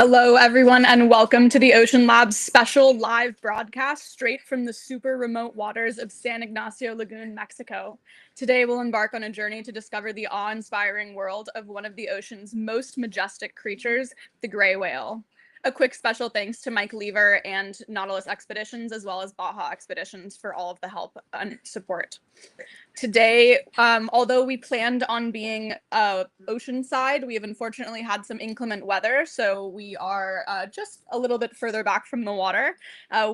Hello, everyone, and welcome to the Ocean Lab's special live broadcast straight from the super remote waters of San Ignacio Lagoon, Mexico. Today, we'll embark on a journey to discover the awe-inspiring world of one of the ocean's most majestic creatures, the gray whale. A quick special thanks to Mike Lever and Nautilus Expeditions, as well as Baja Expeditions, for all of the help and support. Today, although we planned on being oceanside, we have unfortunately had some inclement weather, so we are just a little bit further back from the water.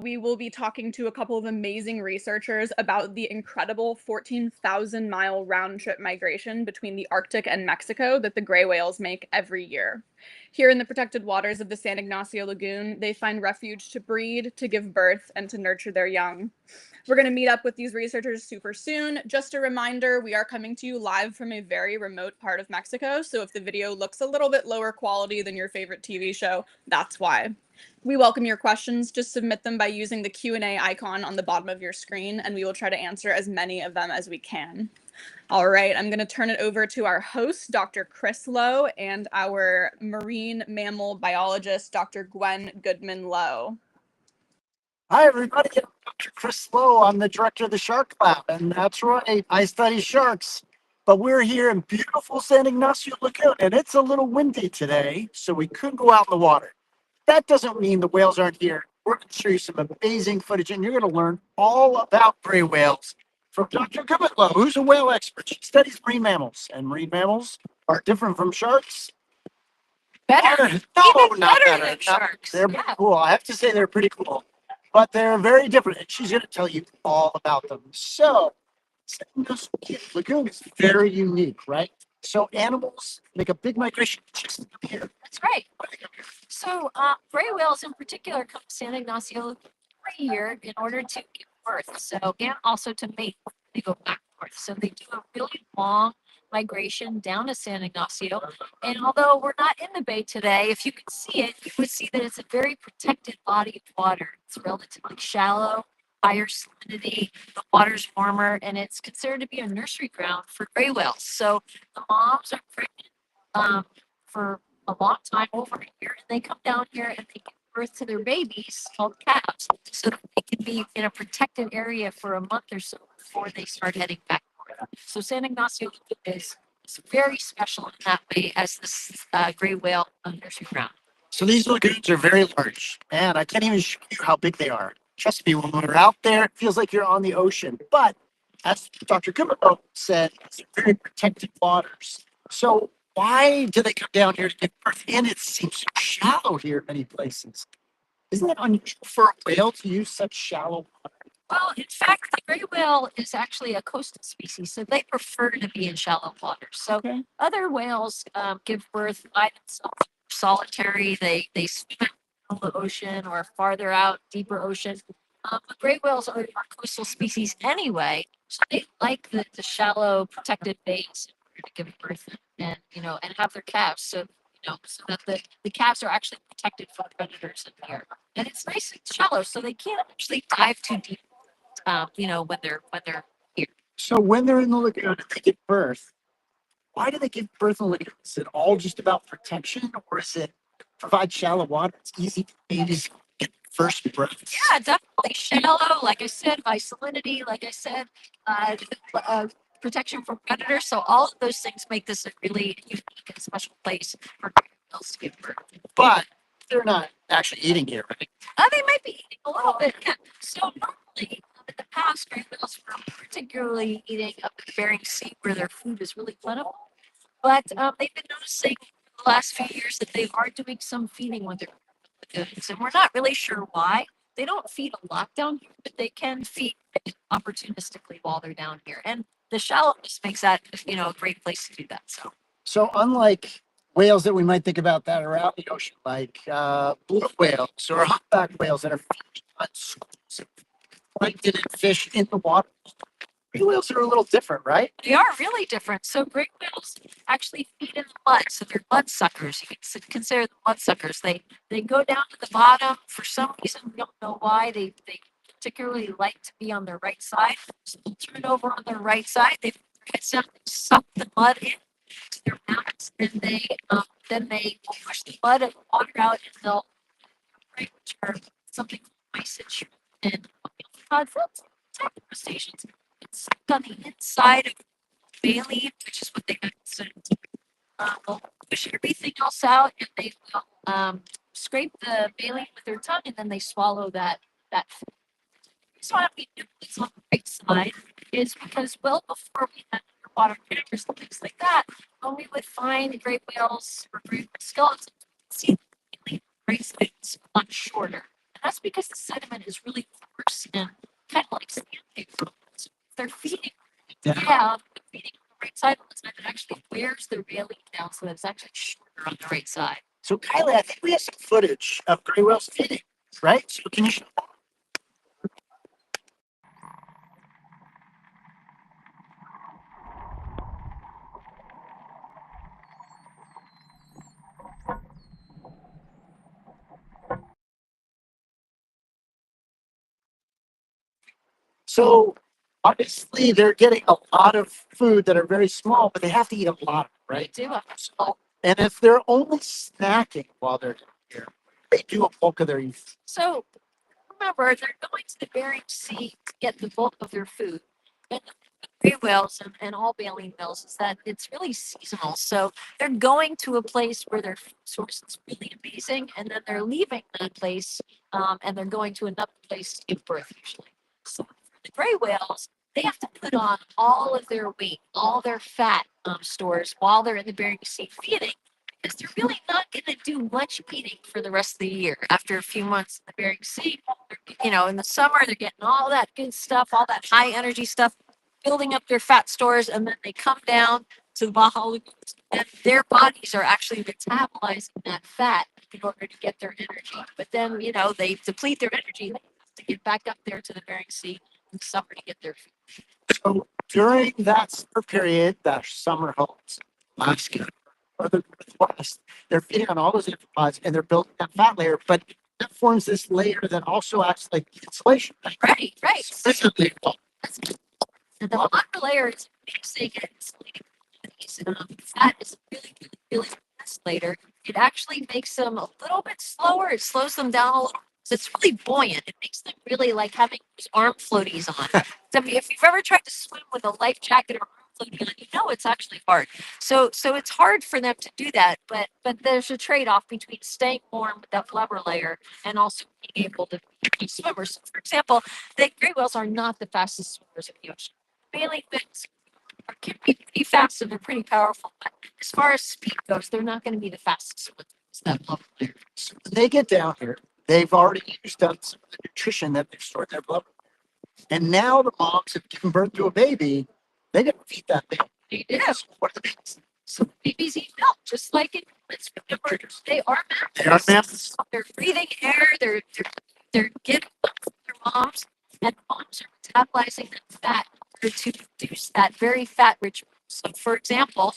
We will be talking to a couple of amazing researchers about the incredible 14,000-mile round-trip migration between the Arctic and Mexico that the gray whales make every year. Here in the protected waters of the San Ignacio Lagoon, they find refuge to breed, to give birth, and to nurture their young. We're going to meet up with these researchers super soon. Just a reminder, we are coming to you live from a very remote part of Mexico, so if the video looks a little bit lower quality than your favorite TV show, that's why. We welcome your questions. Just submit them by using the Q&A icon on the bottom of your screen, and we will try to answer as many of them as we can. All right, I'm going to turn it over to our host, Dr. Chris Lowe, and our marine mammal biologist, Dr. Gwen Goodmanlowe. Hi, everybody. I'm Dr. Chris Lowe. I'm the director of the Shark Lab, and that's right, I study sharks. But we're here in beautiful San Ignacio Lagoon, and it's a little windy today, so we couldn't go out in the water. That doesn't mean the whales aren't here. We're going to show you some amazing footage, and you're going to learn all about gray whales from Dr. Goodmanlowe, who's a whale expert. She studies marine mammals, and marine mammals are different from sharks. Better. No, Even not better better. than sharks. They're pretty cool. I have to say they're pretty cool. But they're very different, and she's going to tell you all about them. So, San Ignacio Lagoon is very unique, right? So, animals make a big migration just to come here. That's right. So gray whales in particular come to San Ignacio every year in order to give birth. So and also to mate. They go back and forth. So they do a really long migration down to San Ignacio. And although we're not in the bay today, if you could see it, you would see that it's a very protected body of water. It's relatively shallow, higher salinity, the water's warmer, and it's considered to be a nursery ground for gray whales. So the moms are pregnant for a long time, over a year, and they come down here and they give birth to their babies called calves, so that they can be in a protected area for a month or so before they start heading back north. So San Ignacio is very special in that way as this gray whale nursery ground. So, these lagoons are very large, and I can't even show you how big they are. Trust me, when we're out there, it feels like you're on the ocean. But as Dr. Goodmanlowe said, it's very protected waters. So, why do they come down here to give birth? And it seems so shallow here in many places. Isn't it unusual for a whale to use such shallow water? Well, in fact, the gray whale is actually a coastal species, so they prefer to be in shallow water. So other whales give birth by themselves, solitary. They swim in the ocean or farther out, deeper ocean. But gray whales are coastal species anyway, so they like the shallow, protected bays to give birth and and have their calves. So so that the calves are actually protected from predators in here. And it's nice and shallow, so they can't actually dive too deep. When they're here. So, when they're in the lagoon and they give birth, why do they give birth in the lagoon? Is it all just about protection, or is it provide shallow water? It's easy for babies to get first breath. Yeah, definitely shallow. Like I said, by salinity. Like I said, protection from predators. So all of those things make this a really unique and special place for whales to give birth. But they're not actually eating here, right? They might be eating a little bit. Yeah. So normally, in the past, gray whales were particularly eating up in Bering Sea, where their food is really plentiful. But they've been noticing in the last few years that they are doing some feeding with their lagoons, and we're not really sure why. They don't feed a lot down here, but they can feed opportunistically while they're down here. And the shallowness makes that a great place to do that. So, unlike whales that we might think about that are out in the ocean, like blue whales or humpback whales that are feeding on schools of plankton and fish in the water, gray whales are a little different, right? They are really different. So gray whales actually feed in the mud. So they're mud suckers. You can consider them mud suckers. They go down to the bottom for some reason. We don't know why. They particularly like to be on their right side. So they'll turn over on their right side. They put their heads down, they suck the mud in to their mouths, and then they will push the blood and water out, and they'll right, which are something called isage and crustaceans. It's stuck on the inside of the baleen, which is what they have they'll push everything else out, and they will scrape the baleen with their tongue, and then they swallow that food. So why we do this on the right side is because well before we had underwater predators and things like that, when we would find great whales or great skeletons, see the baleen on the right side is much shorter. And that's because the sediment is really coarse and kind of like sandpaper. So if they're feeding, feeding on the right side all the time, it actually wears the baleen down so that it's actually shorter on the right side. So Kylie, I think we have some footage of gray whales feeding, right? So can you show that? So obviously they're getting a lot of food that are very small, but they have to eat a lot, right? They do. So, and if they're only snacking while they're here, they do a bulk of their eating. So remember, they're going to the Bering Sea to get the bulk of their food. And gray whales and all baleen whales is that it's really seasonal. So they're going to a place where their food source is really amazing, and then they're leaving that place and they're going to another place to give birth usually. So for the gray whales, they have to put on all of their weight, all their fat stores while they're in the Bering Sea feeding, because they're really not going to do much eating for the rest of the year. After a few months in the Bering Sea, in the summer, they're getting all that good stuff, all that high energy stuff, building up their fat stores, and then they come down to the Baja lagoons, and their bodies are actually metabolizing that fat in order to get their energy. But then, they deplete their energy. They have to get back up there to the Bering Sea in summer to get their food. So during that summer period, that summer homes, Alaska, or the Northwest, they're feeding on all those amphipods and they're building that fat layer, but that forms this layer that also acts like insulation. Right. So this is the And the water layer is amazing at insulating these. Fat is really good insulator. It actually makes them a little bit slower. It slows them down a little. So it's really buoyant. It makes them really like having these arm floaties on. So if you've ever tried to swim with a life jacket or arm floaty on, it's actually hard. So it's hard for them to do that. But there's a trade-off between staying warm with that blubber layer and also being able to be swimmers. So for example, the gray whales are not the fastest swimmers in the ocean. Baleen whales can be pretty fast and they're pretty powerful. But as far as speed goes, they're not going to be the fastest ones. That blubber layer. So when they get down here, they've already used up some of the nutrition that they've stored in their blubber. And now the moms have given birth to a baby. They got to feed that baby. They do. What are the babies? So babies eat milk, just like in humans. Remember, they are mammals. They are mammals. They're breathing air. They're getting milk from their moms, and moms are metabolizing that fat in order to produce that very fat-rich milk. So, for example,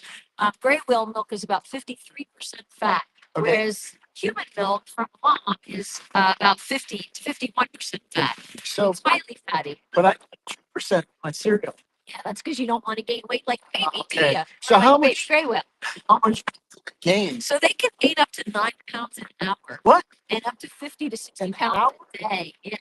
gray whale milk is about 53% fat, whereas human milk from mom is about 50 to 51% fat. So it's highly fatty. But I got 2% on cereal. Yeah, that's because you don't want to gain weight like a baby, do Okay. you? So Or how like much- baby gray whale. How much gain? So they can gain up to 9 pounds an hour. What? And up to 50 to 60 An pounds hour? a day. Yeah,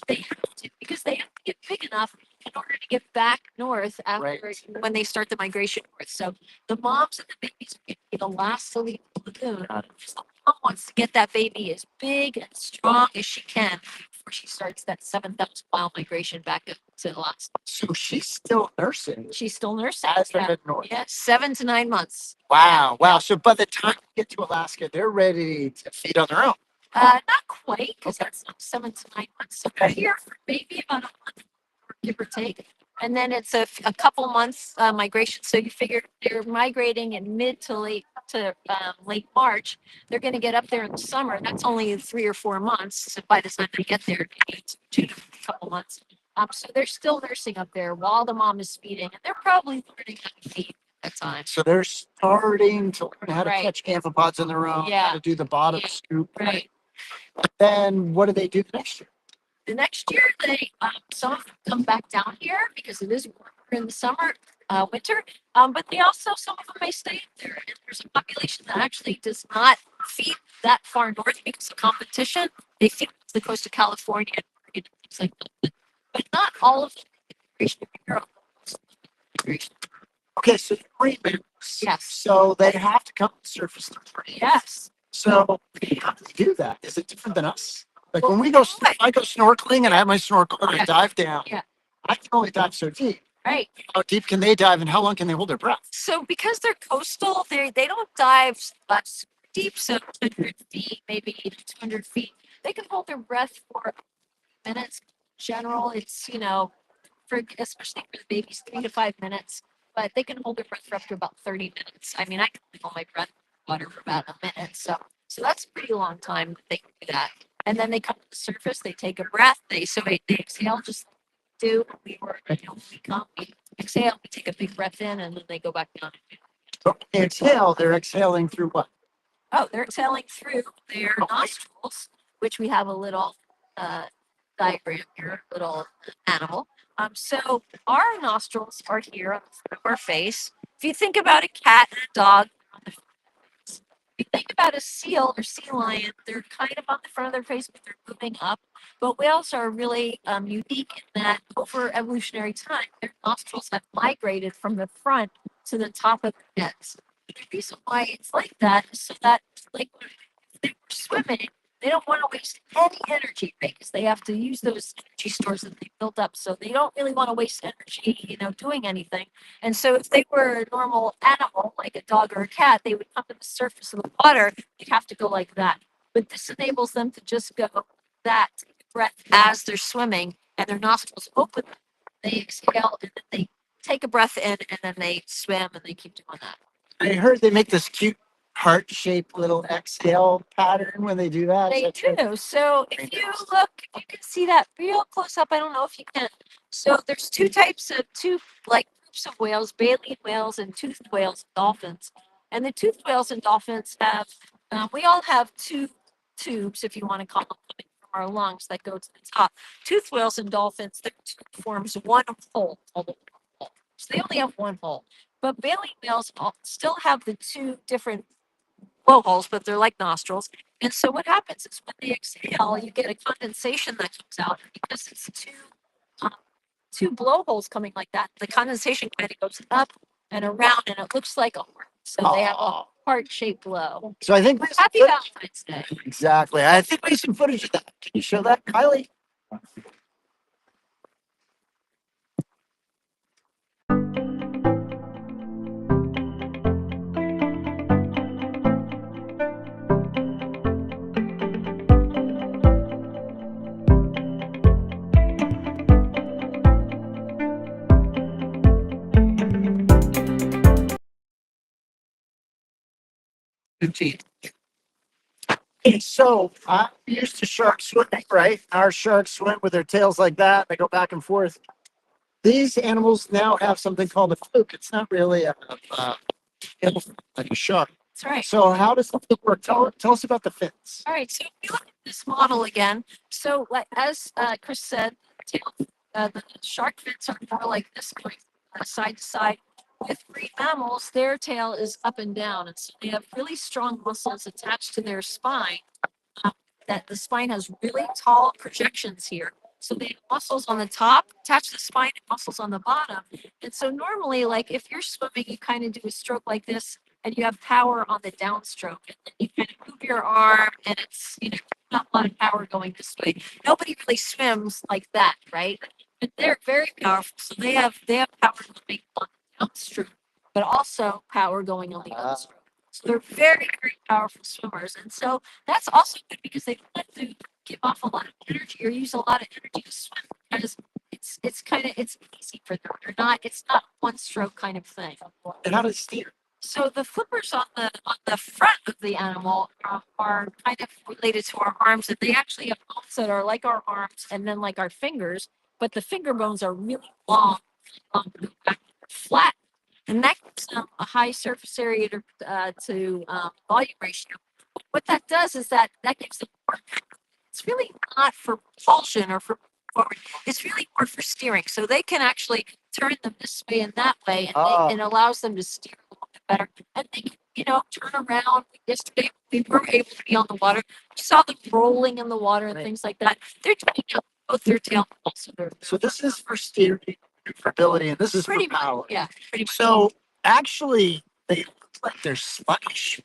they have to, because they have to get big enough in order to get back north after when they start the migration north. So the moms and the babies are going to be the last to leave the lagoon. So the mom wants to get that baby as big and strong as she can before she starts that 7,000-mile migration back up to Alaska. So she's still nursing. She's still nursing. As they head north. Yeah, 7 to 9 months. Wow. So by the time you get to Alaska, they're ready to feed on their own. Not quite, because that's 7 to 9 months. So they're here for maybe about a month, give or take. And then it's a couple months migration. So you figure they're migrating in mid to late March. They're going to get up there in the summer. That's only 3 or 4 months. So by the time they get there, it's 2 to a couple months. So they're still nursing up there while the mom is feeding, and they're probably learning how to feed at that time. So they're starting to learn how to catch amphipods on their own, how to do the bottom scoop. Right. Then what do they do next year? The next year, they some of them come back down here because it is warmer in the summer, winter. But they also, some of them may stay up there. And there's a population that actually does not feed that far north because of competition. They feed to the coast of California and Oregon, things like that. But not all of them. Okay, so they're marine mammals. Yes. So they have to come to the surface to breathe. Yes. So how do they do that? Is it different than us? Like Well, when we go, right. I go snorkeling and I have my snorkel and I Yeah. dive down. Yeah. I can only dive so deep. Right. How deep can they dive and how long can they hold their breath? So because they're coastal, they don't dive super deep, so 100 feet, maybe 200 feet. They can hold their breath for minutes. In general, it's, for especially for the babies, 3 to 5 minutes. But they can hold their breath for up to about 30 minutes. I mean, I can hold my breath in water for about a minute. So that's a pretty long time that they can do that. And then they come to the surface, they take a breath, they exhale just like we do. We exhale, we take a big breath in, and then they go back down. But when they exhale, they're exhaling through what? Oh, they're exhaling through their nostrils, which we have a little diagram here, little animal. So our nostrils are here on the front of our face. If you think about a cat and a dog, if you think about a seal or sea lion, they're kind of on the front of their face, but they're moving up. But whales are really unique in that over evolutionary time, their nostrils have migrated from the front to the top of their heads. The reason why it's like that is so that, like, if they're swimming, they don't want to waste any energy, right? Because they have to use those energy stores that they built up. So they don't really want to waste energy, doing anything. And so if they were a normal animal, like a dog or a cat, they would come to the surface of the water. They'd have to go like that. But this enables them to just go that breath as they're swimming, and their nostrils open. They exhale, and then they take a breath in, and then they swim, and they keep doing that. I heard they make this cute heart-shaped little exhale pattern when they do that. They do. So if you look, if you can see that real close up, I don't know if you can. So there's two groups of whales, baleen whales and toothed whales, dolphins. And the toothed whales and dolphins have, we all have two tubes, if you want to call them, coming from our lungs that go to the top. Toothed whales and dolphins, their tube forms one hole, called a hole. So they only have one hole. But baleen whales still have the two different blowholes, but they're like nostrils. And so what happens is when they exhale, you get a condensation that comes out because it's two blowholes coming like that. The condensation kind of goes up and around, and it looks like a heart. So they have a heart-shaped blow. So I think Happy Valentine's Day. Exactly. I think we have some footage of that. Can you show that, Kylie? Okay, so I'm used to shark swimming, right? Our sharks swim with their tails like that. They go back and forth. These animals now have something called a fluke. It's not really a tail like a shark. That's right. So how does the fluke work? Tell us about the fins. All right. So if you look at this model again, so like as Chris said, the shark fins are more like this, going side to side. With marine mammals, their tail is up and down, and so they have really strong muscles attached to their spine. That the spine has really tall projections here. So they have muscles on the top attached to the spine and muscles on the bottom. And so normally, like if you're swimming, you kind of do a stroke like this, and you have power on the downstroke, and then you kind of move your arm, and it's not a lot of power going this way. Nobody really swims like that, right? But they're very powerful. So they have power going on the downstroke, but also power going on the upstroke. So they're very, very powerful swimmers. And so that's also good because they don't have to give off a lot of energy or use a lot of energy to swim because it's easy for them. It's not one stroke kind of thing. And how do they steer? So the flippers on the front of the animal are kind of related to our arms, and they actually have bones that are like our arms and then like our fingers, but the finger bones are really long, flat, and that gives them a high surface area to volume ratio. What that does is that gives them more. It's really not for propulsion or for forward. It's really more for steering. So they can actually turn them this way and that way, and Oh. it allows them to steer a little bit better. And they can, turn around. Yesterday, we were able to be on the water. We saw them rolling in the water and Right. things like that. They're doing both their tail and also their. So this is for steering, for ability, and this is Pretty for much, power. yeah, pretty much. So actually, they look like they're sluggish.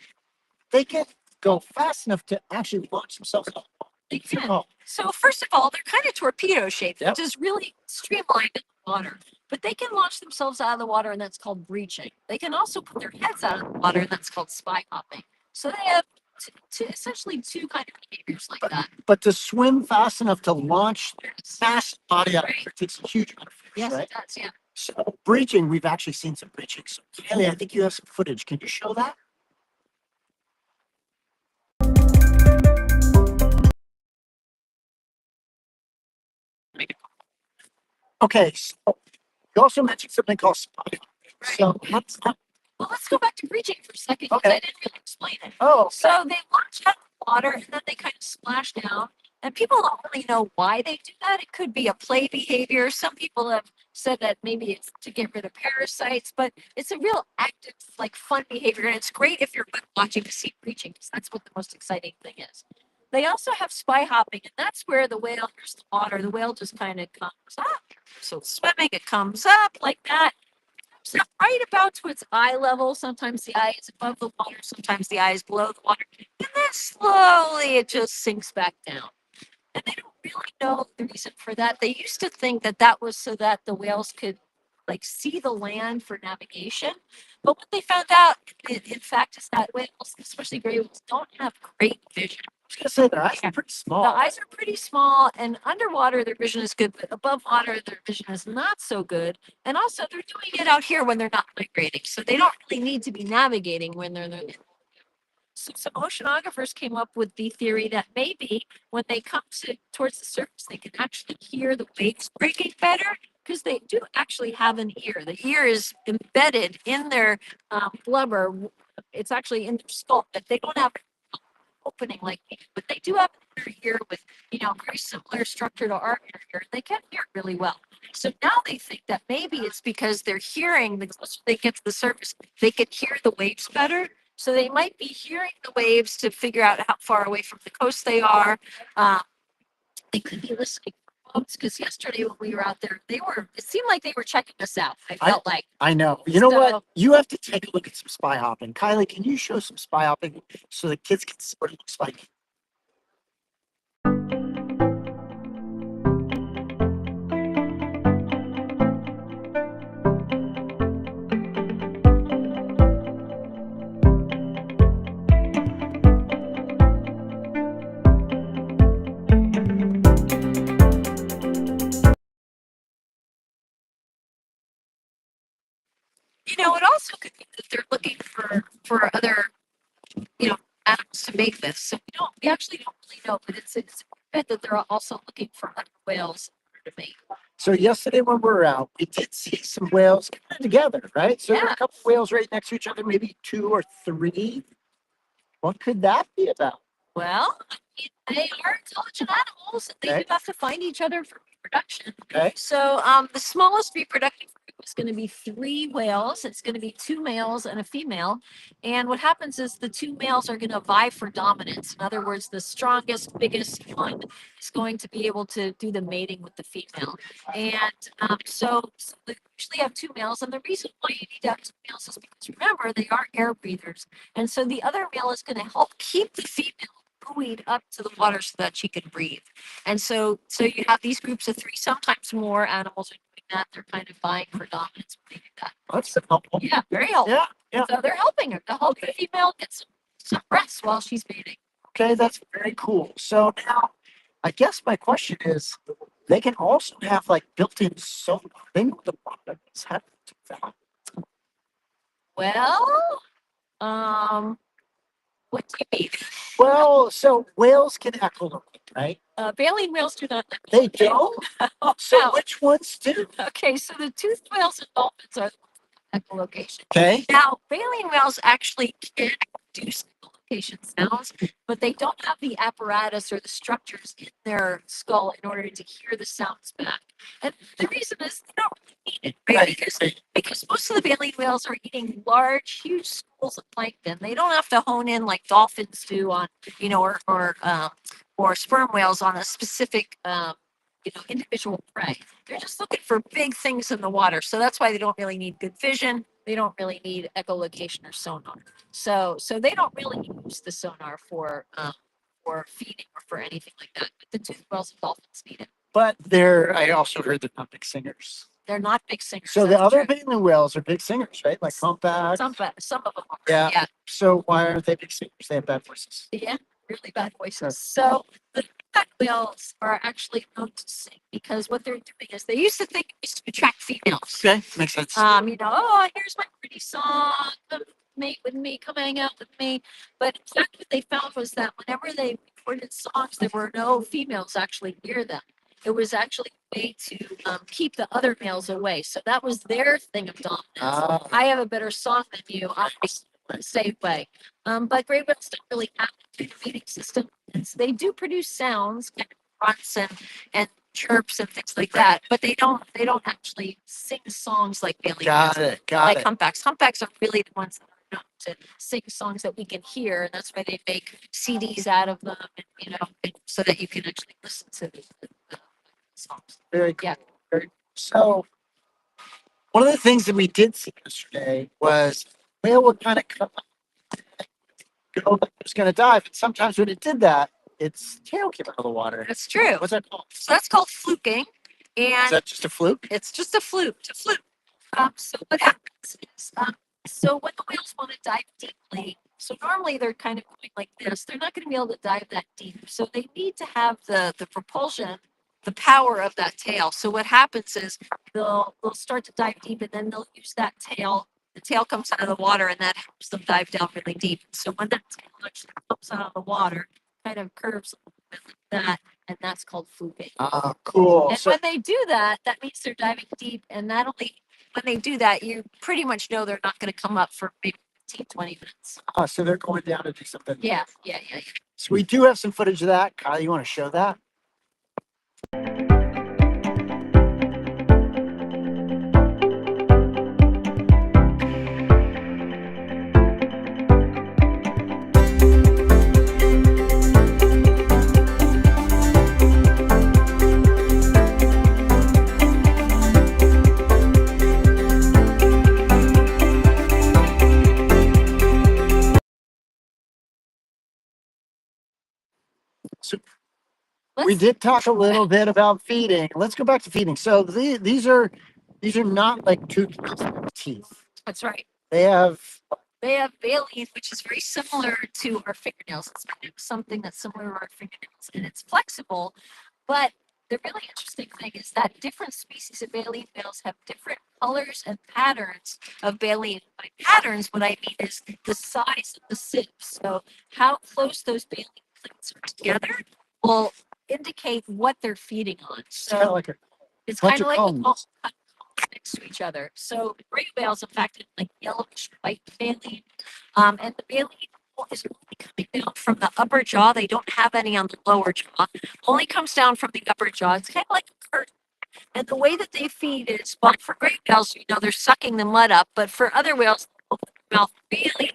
They can go fast enough to actually launch themselves up. They can. Oh, So first of all, they're kind of torpedo shaped, Yep. which is really streamlined in the water. But they can launch themselves out of the water, and that's called breaching. They can also put their heads out of the water, and that's called spy hopping. So they have essentially two kind of behaviors like that. but to swim fast enough to launch Yes. fast body out, Right. it takes a huge amount of force, Yes, right? it does. Yeah. So breaching, we've actually seen some breaching. So Kelly, I think you have some footage. Can you show that? Okay, so you also mentioned something called spy. So what's that? Well, let's go back to breaching for a second because Okay. I didn't really explain it. Oh, So they launch out of the water and then they kind of splash down. And people don't really know why they do that. It could be a play behavior. Some people have said that maybe it's to get rid of parasites, but it's a real active, like fun behavior. And it's great if you're watching to see breaching because that's what the most exciting thing is. They also have spy hopping, and that's where the whale hears the water. The whale just kind of comes up. So it's swimming, it comes up like that. So right about to its eye level. Sometimes the eye is above the water, sometimes the eye is below the water, and then slowly it just sinks back down. And they don't really know the reason for that. They used to think that that was so that the whales could like see the land for navigation. But what they found out, in fact, is that whales, especially gray whales, don't have great vision. I was gonna say their eyes are pretty small. The eyes are pretty small, and underwater their vision is good, but above water their vision is not so good. And also they're doing it out here when they're not migrating, so they don't really need to be navigating when they're in. So some oceanographers came up with the theory that maybe when they come towards the surface, they can actually hear the waves breaking better because they do actually have an ear. The ear is embedded in their blubber. It's actually in their skull, but they don't have opening like me, but they do have an inner ear with, very similar structure to our inner ear. They can hear really well. So now they think that maybe it's because they're hearing, the closer they get to the surface, they can hear the waves better. So they might be hearing the waves to figure out how far away from the coast they are. They could be listening for boats because yesterday when we were out there, it seemed like they were checking us out. I felt like. I know. You know what? So- You have to take a look at some spy hopping. Kylie, can you show some spy hopping so the kids can see what it looks like? It also could be that they're looking for other, animals to mate with. So we actually don't really know, but it's a bet that they're also looking for other whales in order to mate. So yesterday when we were out, we did see some whales kind of together, right? So there were Yeah. a couple whales right next to each other, maybe 2 or 3. What could that be about? Well, they are intelligent animals, and they Okay. do have to find each other for reproduction. Okay. So the smallest reproductive group is going to be 3 whales. It's going to be 2 males and a female. And what happens is the 2 males are going to vie for dominance. In other words, the strongest, biggest one is going to be able to do the mating with the female. And so they usually have 2 males. And the reason why you need to have 2 males is because remember, they are air breathers. And so the other male is going to help keep the female buoyed up to the water so that she can breathe. And so you have these groups of 3, sometimes more animals are doing that. They're kind of vying for dominance when they do that. That's helpful. Yeah, very helpful. Yeah. So they're helping her to help the female get some rest while she's mating. Okay, that's very cool. So now, I guess my question is, they can also have like built-in sonar. They know the bottom is how to do that. Well, what do you mean? Well, so whales can echolocate, right? Baleen whales do not. They do. So No. which ones do? Okay, so the toothed whales and dolphins are echolocation. Okay. Now, baleen whales actually can produce echolocation. echolocation sounds, but they don't have the apparatus or the structures in their skull in order to hear the sounds back. And the reason is they don't really need it, right? Because most of the baleen whales are eating large, huge schools of plankton. They don't have to hone in like dolphins do on, or sperm whales on a specific, individual prey. They're just looking for big things in the water. So that's why they don't really need good vision. They don't really need echolocation or sonar. So they don't really use the sonar for feeding or for anything like that. But the tooth whales and dolphins need it. But I also heard they're not big singers. They're not big singers. So the other baleen whales are big singers, right? Like humpback. Some of them are. Yeah. So why aren't they big singers? They have bad voices. Yeah, really bad voices. So the humpback whales are actually known to sing because what they're doing is they used to think it was to attract females. Okay, makes sense. Here's my pretty song. Come mate with me, come hang out with me. But in fact, what they found was that whenever they recorded songs, there were no females actually near them. It was actually a way to keep the other males away. So that was their thing of dominance. I have a better song than you. I'll stay away. But gray whales don't really have a feeding system. They do produce sounds, grunts and chirps and things like that, but they don't actually sing songs like baleen whales. Got it. Humpbacks. Humpbacks are really the ones that are known to sing songs that we can hear, and that's why they make CDs out of them, and, so that you can actually listen to the songs. Very cool. Yeah. So one of the things that we did see yesterday was whale would kind of come up, go like it was going to dive, and sometimes when it did that, its tail came out of the water. That's true. What's that called? So that's called fluking. And is that just a fluke? It's just a fluke. So what happens is, so when the whales want to dive deeply, so normally they're kind of going like this. They're not going to be able to dive that deep. So they need to have the propulsion, the power of that tail. So what happens is they'll start to dive deep, and then they'll use that tail. The tail comes out of the water, and that helps them dive down really deep. So when that tail actually comes out of the water, kind of curves a little bit like that, and that's called fluking. Oh, cool. And when they do that, that means they're diving deep. And not only when they do that, you pretty much know they're not going to come up for maybe 15, 20 minutes. So they're going down to do something. Yeah. So we do have some footage of that. Kyle, you want to show that? We did talk a little bit about feeding. Let's go back to feeding. So these are not like teeth. That's right. They have baleen, which is very similar to our fingernails. It's kind of something that's similar to our fingernails, and it's flexible. But the really interesting thing is that different species of baleen whales have different colors and patterns of baleen. By patterns, what I mean is the size of the sieves. So how close those baleen plates are together will indicate what they're feeding on. So it's kind of like a cone next to each other. So gray whales, in fact, have like yellowish white baleen, and the baleen is only coming down from the upper jaw. They don't have any on the lower jaw. Only comes down from the upper jaw. It's kind of like a curtain. And the way that they feed is, well, for gray whales, they're sucking the mud up, but for other whales, they'll open their mouth really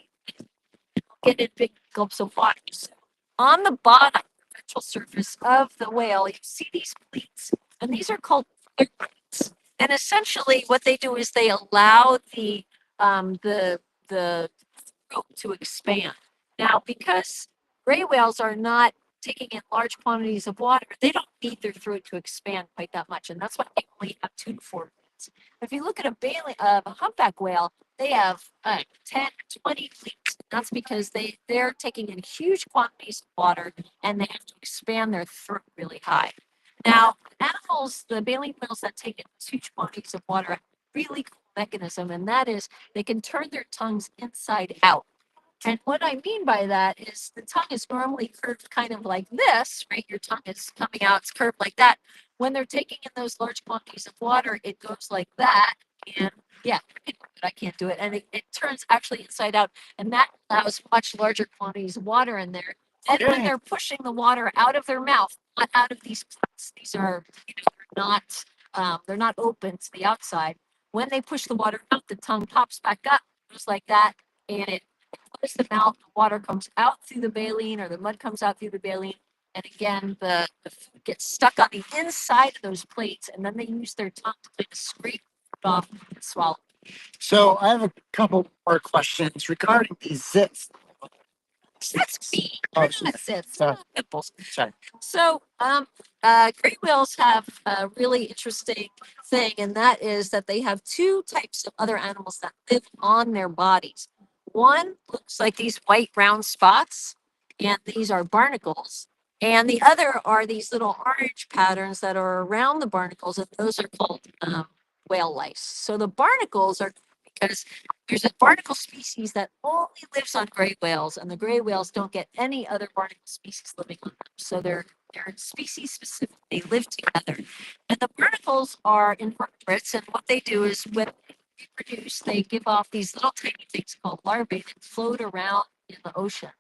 get in big gulps of water. So on the bottom ventral surface of the whale, you see these pleats, and these are called feather pleats. And essentially, what they do is they allow the throat to expand. Now, because gray whales are not taking in large quantities of water, they don't need their throat to expand quite that much, and that's why they only have 2 to 4 pleats. If you look at a humpback whale, they have 10, 20 pleats. That's because they're taking in huge quantities of water, and they have to expand their throat really high. Now, animals, the baleen whales that take in huge quantities of water, have a really cool mechanism, and that is they can turn their tongues inside out. And what I mean by that is the tongue is normally curved kind of like this, right? Your tongue is coming out, it's curved like that. When they're taking in those large quantities of water, it goes like that. And yeah, I can't do it. And it turns actually inside out, and that allows much larger quantities of water in there. And when they're pushing the water out of their mouth, not out of these plates, these are, they're not open to the outside. When they push the water out, the tongue pops back up, just like that, and it closes the mouth. The water comes out through the baleen, or the mud comes out through the baleen. And again, the food gets stuck on the inside of those plates, and then they use their tongue to kind of scrape it off and swallow. So I have a couple more questions regarding these zits. That's me. Oh, They're not zits. They're sorry. not pimples. Sorry. So, gray whales have a really interesting thing, and that is that they have two types of other animals that live on their bodies. One looks like these white round spots, and these are barnacles. And the other are these little orange patterns that are around the barnacles, and those are called whale lice. So the barnacles are because there's a barnacle species that only lives on gray whales, and the gray whales don't get any other barnacle species living on them. So they're species specific. They live together. And the barnacles are invertebrates, and what they do is when they reproduce, they give off these little tiny things called larvae that float around in the ocean.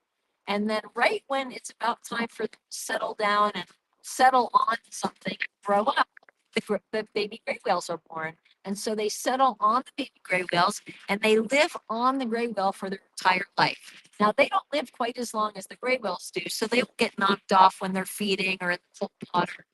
And then right when it's about time for them to settle down and settle on something and grow up, the baby gray whales are born. And so they settle on the baby gray whales, and they live on the gray whale for their entire life. Now, they don't live quite as long as the gray whales do, so they will get knocked off when they're feeding or in the cold water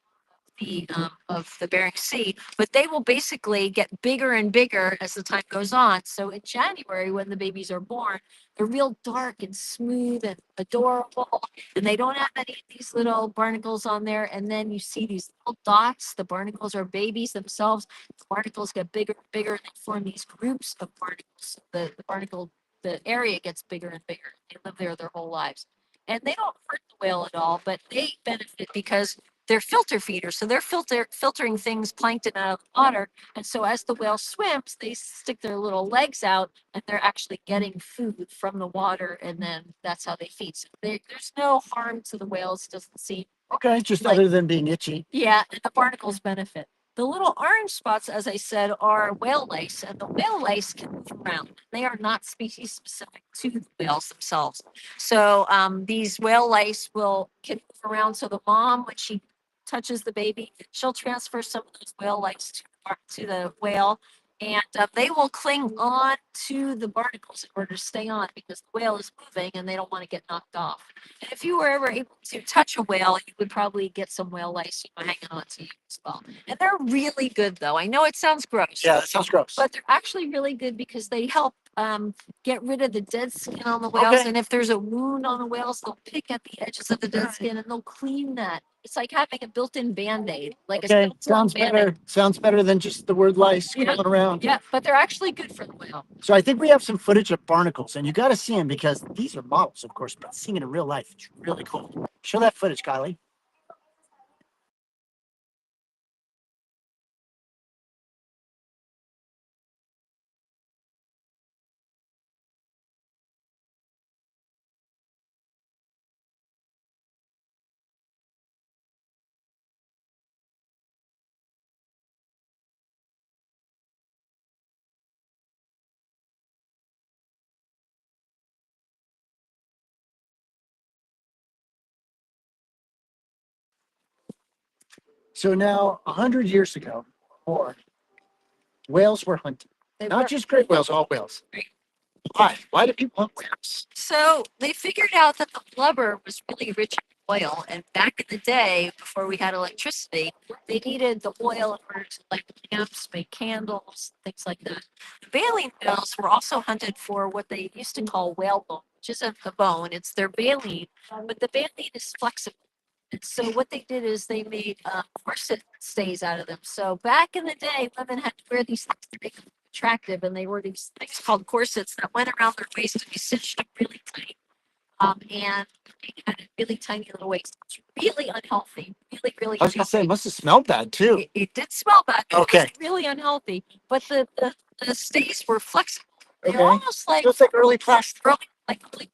of the Bering Sea, but they will basically get bigger and bigger as the time goes on. So in January, when the babies are born, they're real dark and smooth and adorable, and they don't have any of these little barnacles on there. And then you see these little dots. The barnacles are babies themselves. The barnacles get bigger and bigger, and they form these groups of barnacles. The area gets bigger and bigger. They live there their whole lives. And they don't hurt the whale at all, but they benefit because they're filter feeders. So they're filtering things, plankton out of the water. And so as the whale swims, they stick their little legs out, and they're actually getting food from the water. And then that's how they feed. So there's no harm to the whales, doesn't seem. Okay, just Like- other than being itchy. Yeah, and the barnacles benefit. The little orange spots, as I said, are whale lice, and the whale lice can move around. They are not species specific to the whales themselves. So these whale lice can move around. So the mom, when she touches the baby, she'll transfer some of those whale lice to the whale, and they will cling on to the barnacles in order to stay on because the whale is moving and they don't want to get knocked off. And if you were ever able to touch a whale, you would probably get some whale lice hanging on to you as well. And they're really good, though. I know it sounds gross. Yeah, that sounds gross. But they're actually really good because they help get rid of the dead skin on the whales. Okay. And if there's a wound on the whales, they'll pick at the edges of the dead skin and they'll clean that. It's like having a built-in Band-Aid. Like Okay, a sounds better. Sounds better than just the word lice Yeah. crawling around. Yeah, but they're actually good for the whale. So I think we have some footage of barnacles, and you got to see them because these are models, of course, but seeing it in real life, it's really cool. Show that footage, Kylie. So now, 100 years ago, or whales were hunted. Not just great whales, all whales. Right. Why? Why do people hunt whales? So they figured out that the blubber was really rich in oil. And back in the day, before we had electricity, they needed the oil in order to light lamps, make candles, things like that. The baleen whales were also hunted for what they used to call whale bone, which isn't a bone, it's their baleen. But the baleen is flexible. And so what they did is they made corset stays out of them. So back in the day, women had to wear these things to make them attractive, and they wore these things called corsets that went around their waist and be cinched up really tight. And they had a really tiny little waist. It's really unhealthy. Really I was going to say, it must have smelled bad too. it did smell bad. It Okay. was really unhealthy. But the stays were flexible. They Okay. were almost like Just like early plastic. early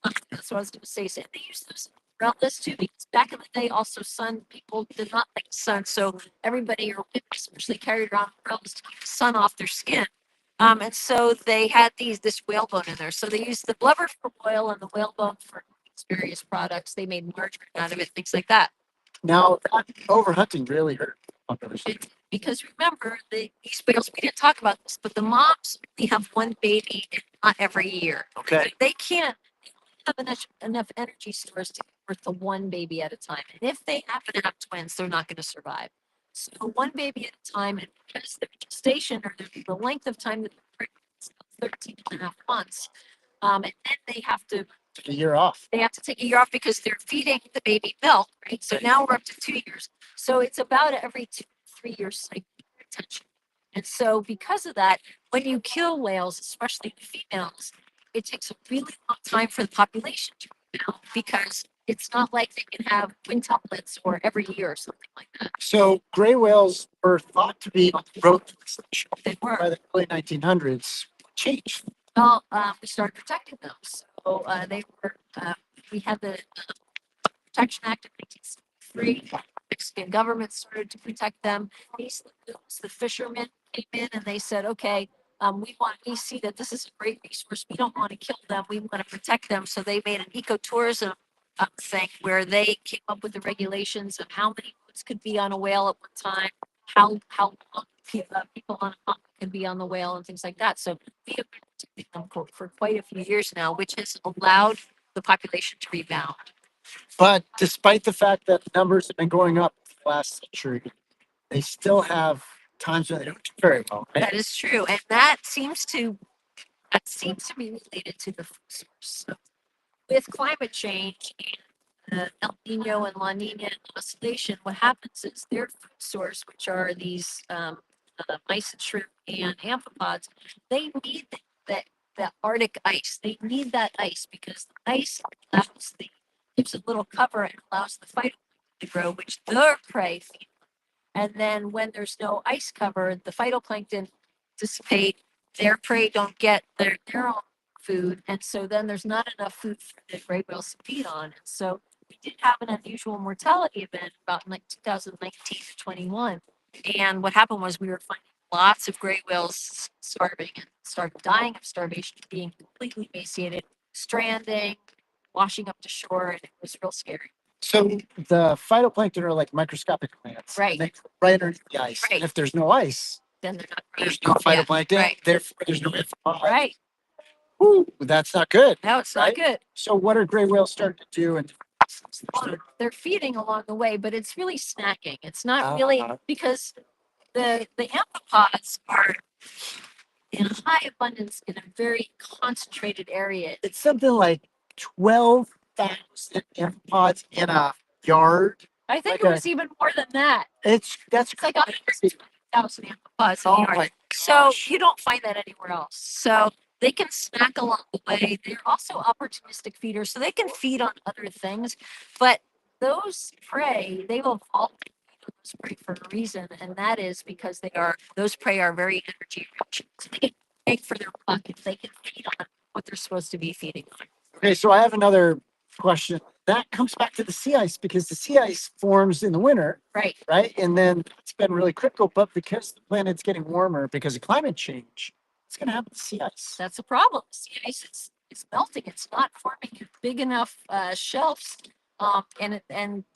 plastic. That's what I was going to say. So they used those around this too, because back in the day, also people did not like the sun. So everybody, or women especially, carried around umbrellas to keep the sun off their skin. And so they had this whalebone in there. So they used the blubber for oil and the whalebone for these various products. They made margarine out of it, things like that. Now, that overhunting really hurt the population. Because remember, these whales, we didn't talk about this, but the moms only have one baby and not every year. Okay. They can't have enough energy stores to give birth to one baby at a time. And if they happen to have twins, they're not going to survive. So one baby at a time, and because their gestation or the length of time that they're pregnant is 13 and a half months. And then they have to Take a year off. take a year off because they're feeding the baby milk, right? So now we're up to 2 years. So it's about every 2 3 years cycle retention. And so because of that, when you kill whales, especially the females, it takes a really long time for the population to rebound because it's not like they can have quintuplets or every year or something like that. So gray whales were thought to be on the road to extinction They were. by the early 1900s. Changed. Well, we started protecting them. So they were, we had the Protection Act of 1963. Mexican government started to protect them. The fishermen came in and they said, okay, we see that this is a great resource. We don't want to kill them. We want to protect them. So they made an ecotourism thing where they came up with the regulations of how many boats could be on a whale at one time, how long people on a pump can be on the whale and things like that. So we have been protecting them for quite a few years now, which has allowed the population to rebound. But despite the fact that numbers have been going up for the last century, they still have times when they don't do very well. Right? That is true, and that seems to be related to the food source. So with climate change and El Nino and La Nina oscillation, what happens is their food source, which are these mice and shrimp and amphipods, they need that Arctic ice. They need that ice because the ice gives a little cover and allows the phytoplankton to grow, which their prey feed. And then when there's no ice cover, the phytoplankton dissipate. Their prey don't get their own food, and so then there's not enough food for the gray whales to feed on. And so we did have an unusual mortality event about like 2019 to 21. And what happened was we were finding lots of gray whales starving and dying of starvation, being completely emaciated, stranding, washing up to shore, and it was real scary. So the phytoplankton are like microscopic plants. Right. They right underneath the ice. Right. And if there's no ice, Then they're not there's no phytoplankton. Yeah, right. Therefore, there's no amphipods. Right. Woo, that's not good. No, it's right? not good. So what are gray whales starting to do? And They're feeding along the way, but it's really snacking. It's not really because the amphipods are in high abundance in a very concentrated area. It's something like 12,000 amphipods in a yard. I think like it was even more than that. That's It's like 120,000 amphipods in a yard. my So you don't find that anywhere else. So they can snack along the way. They're also opportunistic feeders, so they can feed on other things. But those prey, they've evolved to feed on those prey for a reason, and that is because those prey are very energy rich. So they can beg for their buck if they can feed on what they're supposed to be feeding on. Okay, so I have another question. That comes back to the sea ice because the sea ice forms in the winter, Right. right? And then it's been really critical, but because the planet's getting warmer because of climate change, it's going to happen to sea ice. That's a problem. Sea ice is melting. It's not forming big enough shelves. And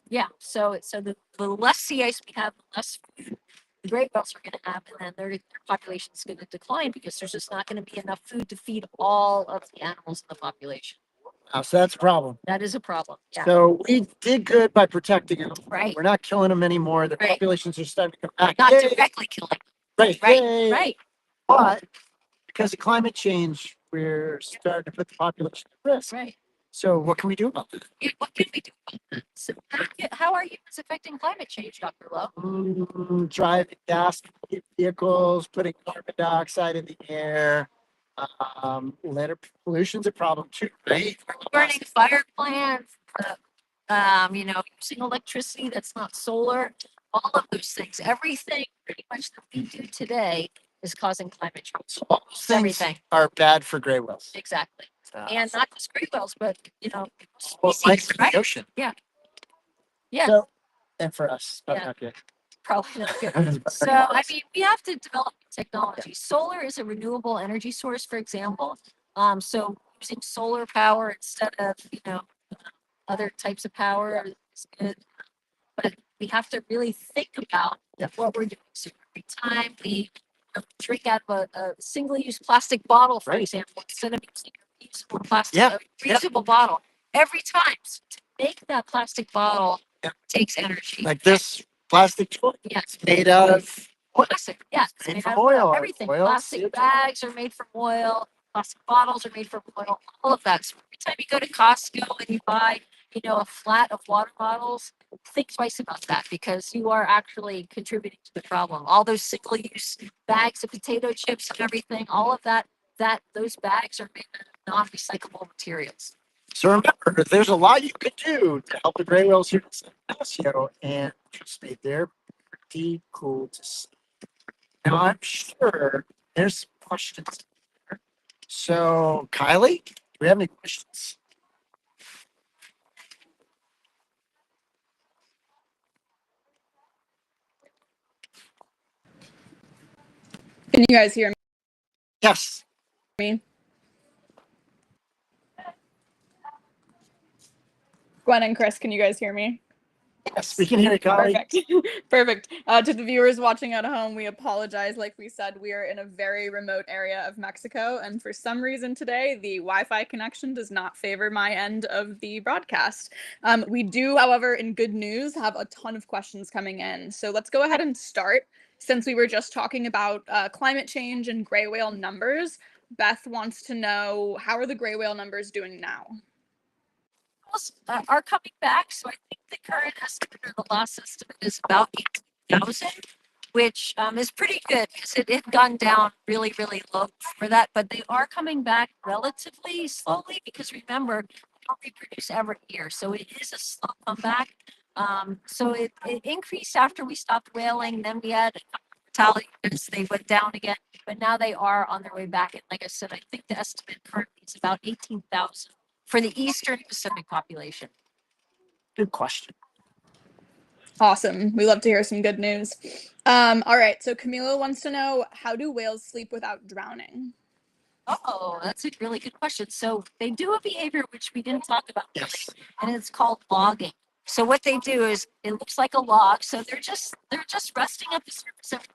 yeah, so the less sea ice we have, the less food the gray whales are going to have, and then their population is going to decline because there's just not going to be enough food to feed all of the animals in the population. So that's a problem. That is a problem. Yeah. So we did good by protecting them. Right. We're not killing them anymore. The Right. populations are starting to come back. Not Yay. directly killing. Right. Right. Yay. Right. But because of climate change, we're starting to put the population at risk. Right. So what can we do about that? Yeah, what can we do about that? So how are humans affecting climate change, Dr. Lowe? Driving gas vehicles, putting carbon dioxide in the air. Litter pollution's a problem too, right? Burning fire plants, using electricity that's not solar, all of those things, everything pretty much that we do today is causing climate change. So all those things Everything. are bad for gray whales. Exactly. And not just gray whales, but Well, species, the right? ocean. Yeah. So, and for us, but Yeah. not good. Probably not good. So, I mean, we have to develop technology. Solar is a renewable energy source, for example. So using solar power instead of, other types of power is good. But we have to really think about what we're doing. So every time we drink out of a single-use plastic bottle, for example, instead of using a reusable plastic, a reusable bottle, every time to make that plastic bottle takes energy. Like this plastic toy. Yes. Made out of Plastic, yes. made from oil. Everything. Oil, Plastic CO2. bags are made from oil. Plastic bottles are made from oil. All of that. So every time you go to Costco and you buy, a flat of water bottles, think twice about that because you are actually contributing to the problem. All those single-use bags of potato chips and everything, all of those bags are made of non-recyclable materials. So remember, there's a lot you could do to help the gray whales here in San Ignacio, and trust me, they're pretty cool to see. Now, I'm sure there's some questions there. So, Kylie, do we have any questions? Can you guys hear Yes. me? Gwen and Chris, can you guys hear me? Yes, we can hear you, Kylie. Perfect. Perfect. To the viewers watching at home, we apologize. Like we said, we are in a very remote area of Mexico, and for some reason today, the Wi-Fi connection does not favor my end of the broadcast. We do, however, in good news, have a ton of questions coming in. So let's go ahead and start. Since we were just talking about climate change and gray whale numbers, Beth wants to know, how are the gray whale numbers doing now? Are coming back. So I think the current estimate or the last estimate is about 18,000, which is pretty good because it had gone down really, really low for that. But they are coming back relatively slowly because remember, they don't reproduce every year. So it is a slow comeback. So it increased after we stopped whaling. Then we had mortality rates. They went down again, but now they are on their way back. And like I said, I think the estimate currently is about 18,000 for the Eastern Pacific population. Good question. Awesome. We love to hear some good news. All right. So Camilo wants to know, how do whales sleep without drowning? Oh, that's a really good question. So they do a behavior which we didn't talk about really, Yes. and it's called logging. So what they do is it looks like a log. So they're just resting up the surface of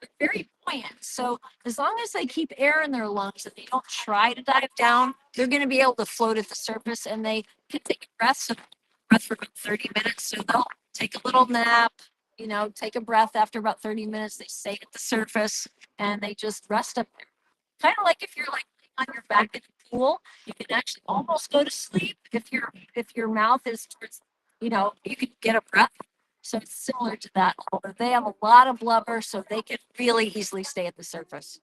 they're very buoyant. So as long as they keep air in their lungs and they don't try to dive down, they're going to be able to float at the surface and they can take a breath. So breath for about 30 minutes. So they'll take a little nap, take a breath after about 30 minutes. They stay at the surface and they just rest up there. Kind of like if you're like on your back in the pool, you can actually almost go to sleep if your mouth is towards, you can get a breath. So it's similar to that. They have a lot of blubber, so they can really easily stay at the surface.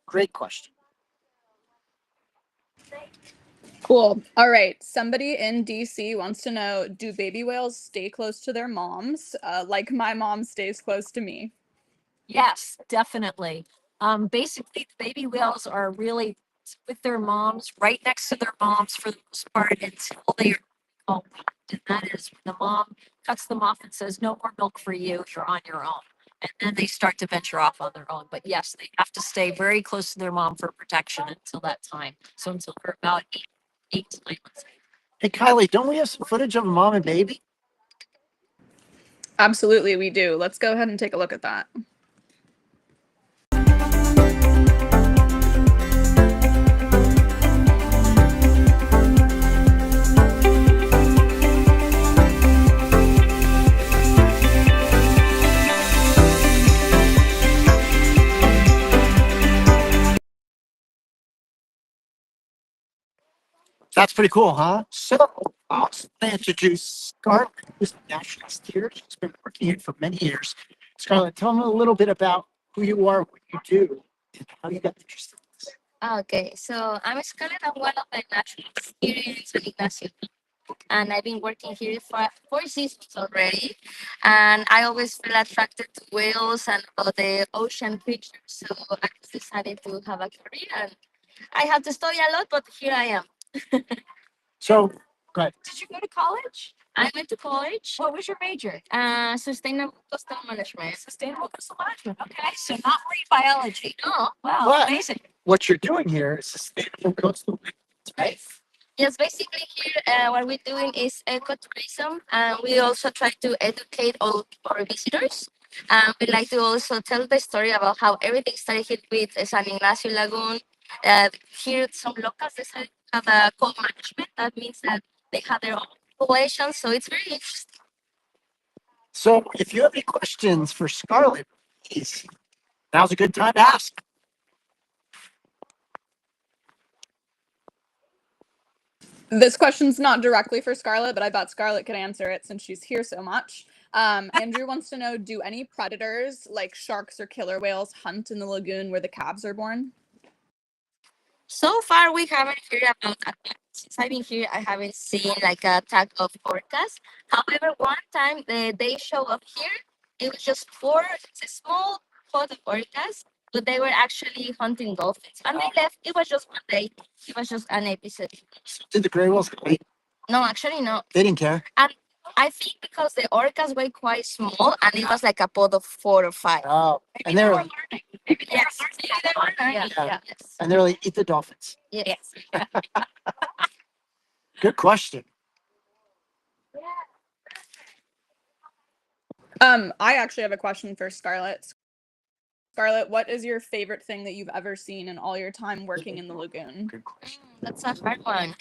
Great question. Cool. All right. Somebody in DC wants to know, do baby whales stay close to their moms, like my mom stays close to me? Yes, definitely. Basically, the baby whales are really with their moms, right next to their moms for the most part until they are called weaned. And that is when the mom cuts them off and says, no more milk for you, you're on your own. And then they start to venture off on their own. But yes, they have to stay very close to their mom for protection until that time. So until they're about 8 to 9 months. Hey, Kylie, don't we have some footage of a mom and baby? Absolutely, we do. Let's go ahead and take a look at that. That's pretty cool, huh? So, I'll introduce Scarlett, who's a naturalist here. She's been working here for many years. Scarlett, tell me a little bit about who you are, what you do, and how you got interested in this. Okay, so I'm Scarlett. I'm one of the naturalists here in San Ignacio, and I've been working here for 4 seasons already. And I always feel attracted to whales and about the ocean creatures. So I just decided to have a career, and I had to study a lot, but here I am. So, go ahead. Did you go to college? I went to college, What was your major? sustainable coastal management. Sustainable coastal management. Okay, so not marine biology. No, Wow, What? amazing. What you're doing here is sustainable coastal. right. Yes, basically here what we're doing is ecotourism, and we also try to educate all our visitors. We like to also tell the story about how everything started here with San Ignacio Lagoon. Here, some locals decided to have a co-management. That means that they have their own population, so it's very interesting. So if you have any questions for Scarlett, please, now's a good time to ask. This question's not directly for Scarlett, but I thought Scarlett could answer it since she's here so much. Andrew wants to know, do any predators like sharks or killer whales hunt in the lagoon where the calves are born? So far, we haven't heard about attack. Since I've been here, I haven't seen like an attack of orcas. However, one time they show up here, it was just four, it's a small pod of orcas, but they were actually hunting dolphins. And they left. It was just one day. It was just an episode. Did the gray whales wait? No, actually, no. They didn't care. And I think because the orcas were quite small, and it was like a pod of 4 or 5. Oh, and they were, learning. Maybe they Yes, were maybe they were learning. Yeah. Yes. and they're like, eat the dolphins. Yes. Good question. I actually have a question for Scarlett. Scarlett, what is your favorite thing that you've ever seen in all your time working in the lagoon? Good question. That's a hard one.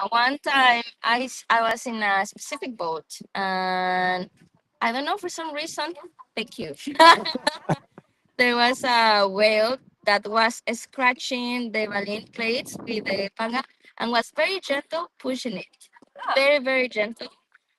One time I was in a specific boat, and I don't know, for some reason, thank you. There was a whale that was scratching the baleen plates with the panga and was very gentle pushing it. Very, very gentle.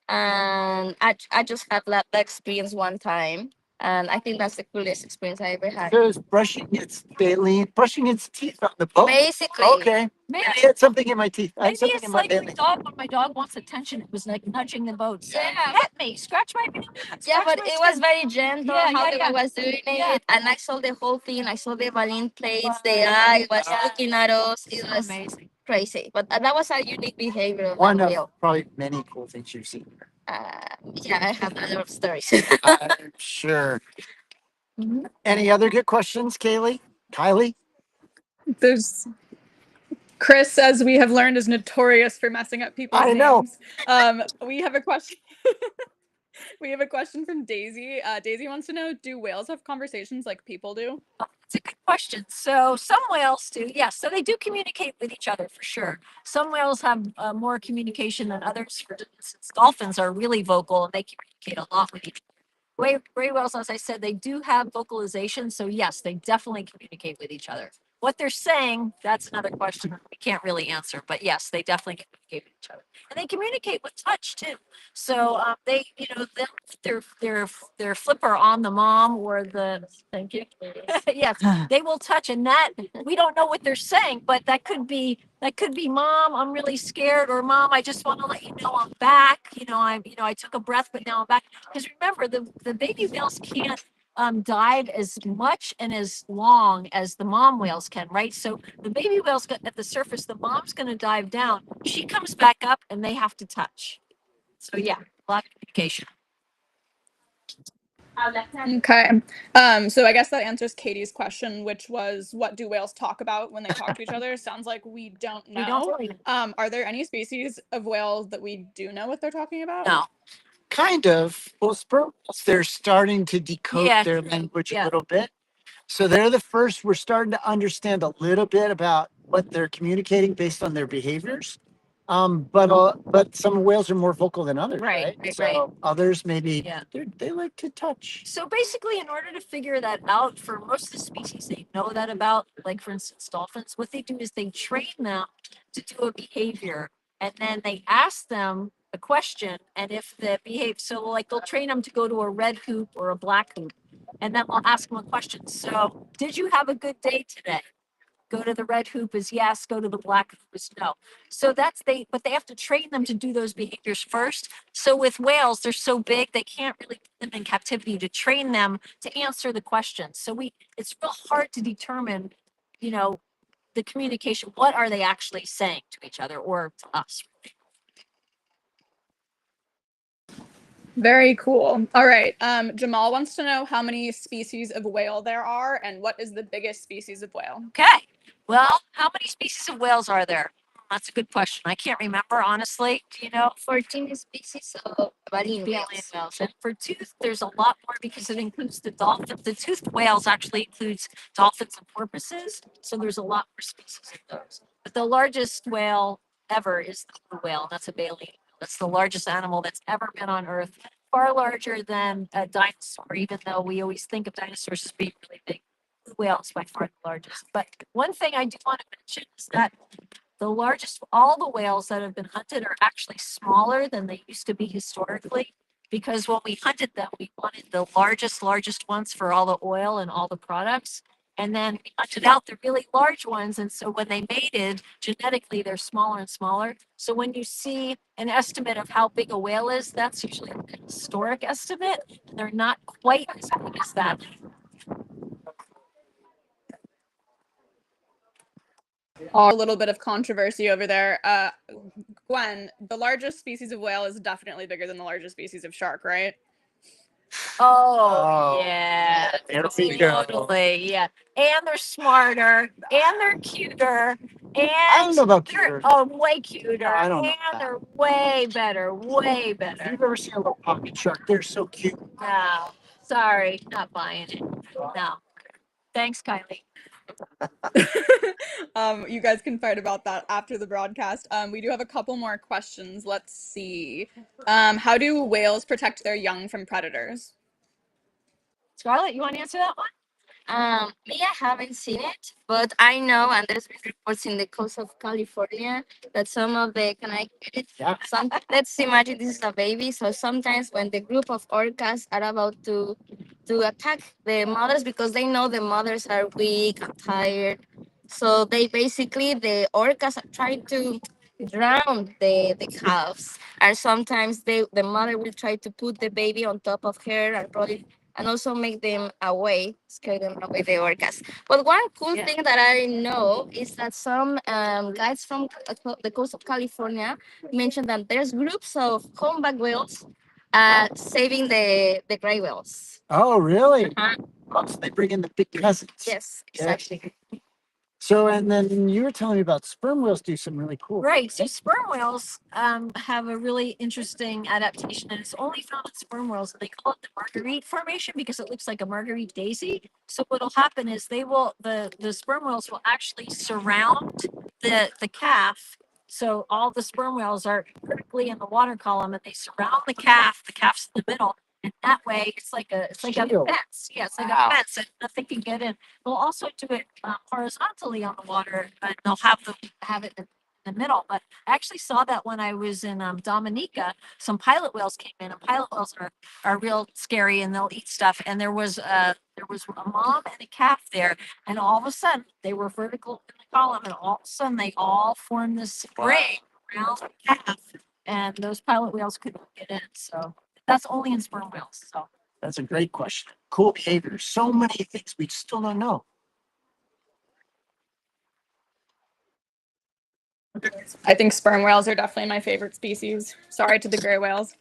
And I just had that experience one time. And I think that's the coolest experience I ever had. So it was brushing its baleen, brushing its teeth on the boat. Basically. Okay. Maybe, I had something in my teeth. I had maybe something it's in my like my baleen. dog when my dog wants attention. It was like nudging the boat. Saying, Yeah, pet me, scratch my back. Yeah, scratch but my it was skin." very gentle Yeah, how yeah, the yeah. guy was doing it, Yeah. and I saw the whole thing. I saw the balloon plates, the eye was looking at us. It was Amazing. crazy, but that was a unique behavior of One that of whale. probably many cool things you've seen. Yeah, I have a lot of stories. I'm sure. Mhm. Any other good questions, Kaylee? Kylie? There's Chris, as we have learned, is notorious for messing up people's I know. names. We have a question. We have a question from Daisy. Daisy wants to know, do whales have conversations like people do? It's a good question. So some whales do, yes. So they do communicate with each other for sure. Some whales have more communication than others. For instance, dolphins are really vocal and they communicate a lot with each other. Gray whales, as I said, they do have vocalization. So yes, they definitely communicate with each other. What they're saying, that's another question we can't really answer. But yes, they definitely communicate with each other, and they communicate with touch too. So they, their flipper on the mom or the thank you. Yes, they will touch, and that we don't know what they're saying, but that could be mom, I'm really scared, or mom, I just want to let you know I'm back. I took a breath, but now I'm back. Because remember, the baby whales can't dive as much and as long as the mom whales can, right? So the baby whales at the surface, the mom's going to dive down. She comes back up, and they have to touch. So yeah, a lot of communication. Okay. So I guess that answers Katie's question, which was, what do whales talk about when they talk to each other? Sounds like we don't know. We don't really know. Are there any species of whales that we do know what they're talking about? No. Kind of. Well, sperm whales, they're starting to decode Yeah. their language Yeah. a little bit. So they're the first. We're starting to understand a little bit about what they're communicating based on their behaviors. But some whales are more vocal than others, Right, right? right. So others maybe Yeah. they like to touch. So basically, in order to figure that out, for most of the species they know that about, like for instance, dolphins, what they do is they train them to do a behavior, and then they ask them a question, and if the behave, so like they'll train them to go to a red hoop or a black hoop, and then I'll ask them a question. So, did you have a good day today? Go to the red hoop is yes, go to the black hoop is no. So but they have to train them to do those behaviors first. So with whales, they're so big, they can't really put them in captivity to train them to answer the questions. So it's real hard to determine, the communication. What are they actually saying to each other or to us? Very cool. All right. Jamal wants to know how many species of whale there are and what is the biggest species of whale? Okay. Well, how many species of whales are there? That's a good question. I can't remember, honestly. Do you know? 14 species of marine Baleen whales. whales. And for tooth, there's a lot more because it includes the dolphin. The toothed whales actually includes dolphins and porpoises. So there's a lot more species of those. But the largest whale ever is the blue whale. That's a baleen. That's the largest animal that's ever been on Earth. Far larger than a dinosaur, even though we always think of dinosaurs as being really big. Blue whale is by far the largest. But one thing I do want to mention is that all the whales that have been hunted are actually smaller than they used to be historically. Because when we hunted them, we wanted the largest ones for all the oil and all the products. And then we hunted out the really large ones. And so when they mated, genetically, they're smaller and smaller. So when you see an estimate of how big a whale is, that's usually a historic estimate. And they're not quite as big as that. A little bit of controversy over there. Gwen, the largest species of whale is definitely bigger than the largest species of shark, right? Oh, yeah. There we go. Totally, yeah. And they're smarter, and they're cuter, I don't and know about they're cuter. way cuter, I don't know and that. they're way better, way If better. you've ever seen a little pocket shark, they're so cute. No, sorry, not buying it. No. Thanks, Kylie. You guys can fight about that after the broadcast. We do have a couple more questions. Let's see. How do whales protect their young from predators? Scarlett, you want to answer that one? Me, I haven't seen it, but I know, and there's been reports in the coast of California that some of the, can I get it? Yeah. Let's imagine this is a baby. So sometimes when the group of orcas are about to attack the mothers because they know the mothers are weak and tired, so they basically the orcas try to drown the calves, and sometimes the mother will try to put the baby on top of her and probably and also make them away, scare them away the orcas. But one cool Yeah. thing that I know is that some guides from the coast of California mentioned that there's groups of humpback whales saving the gray whales. Oh, really? Uh-huh. Oh, so they bring in the big cousins. Yes, Yeah. exactly. So, and then you were telling me about sperm whales do some really cool. Right. So sperm whales have a really interesting adaptation, and it's only found in sperm whales. And they call it the Marguerite Formation because it looks like a Marguerite daisy. So what'll happen is the sperm whales will actually surround the calf. So all the sperm whales are vertically in the water column, and they surround the calf. The calf's in the middle, and that way it's like a Shield. fence. Yeah, it's like Wow. a fence, and nothing can get in. They'll also do it horizontally on the water, and they'll have it in the middle. But I actually saw that when I was in Dominica. Some pilot whales came in, and pilot whales are real scary, and they'll eat stuff. And there was a mom and a calf there, and all of a sudden they were vertical in the column, and all of a sudden they all formed this ring around the calf, and those pilot whales couldn't get in. So that's only in sperm whales. So That's a great question. Cool behavior. So many things we still don't know. I think sperm whales are definitely my favorite species. Sorry to the gray whales.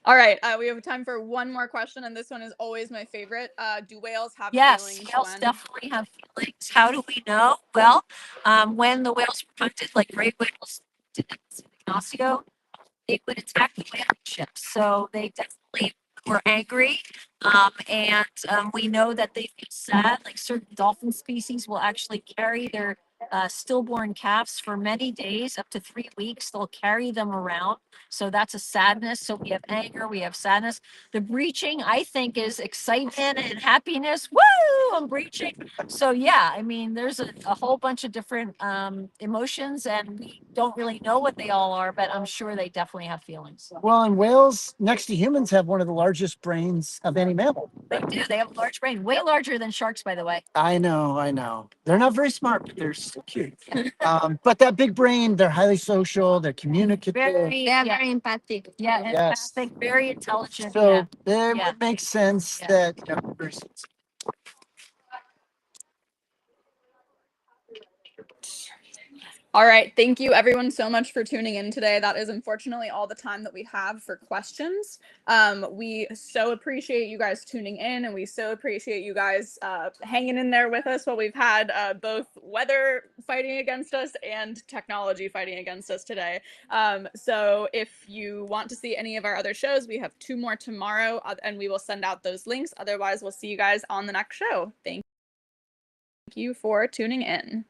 All right, we have time for one more question, and this one is always my favorite. Do whales have yes, feelings, whales Gwen? definitely have feelings. How do we know? Well, when the whales were hunted, like gray whales did in Ignacio, they would attack the whaling ships. So they definitely were angry. And we know that they feel sad. Like certain dolphin species will actually carry their stillborn calves for many days, up to 3 weeks. They'll carry them around. So that's a sadness. So we have anger, we have sadness. The breaching, I think, is excitement and happiness. Woo! I'm breaching. So yeah, I mean, there's a whole bunch of different emotions, and we don't really know what they all are, but I'm sure they definitely have feelings. Well, and whales, next to humans, have one of the largest brains of any mammal. They do. They have a large brain, way larger than sharks, by the way. I know, I know. They're not very smart, but they're so cute. But that big brain, they're highly social, they're communicative. They are very empathic. Yeah, Yes. empathic, very intelligent. So Yeah. it Yeah. would make sense Yeah. that, you know, very sensitive. All right. Thank you everyone so much for tuning in today. That is unfortunately all the time that we have for questions. We so appreciate you guys tuning in, and we so appreciate you guys hanging in there with us while we've had both weather fighting against us and technology fighting against us today. So if you want to see any of our other shows, we have 2 more tomorrow, and we will send out those links. Otherwise, we'll see you guys on the next show. Thank you for tuning in.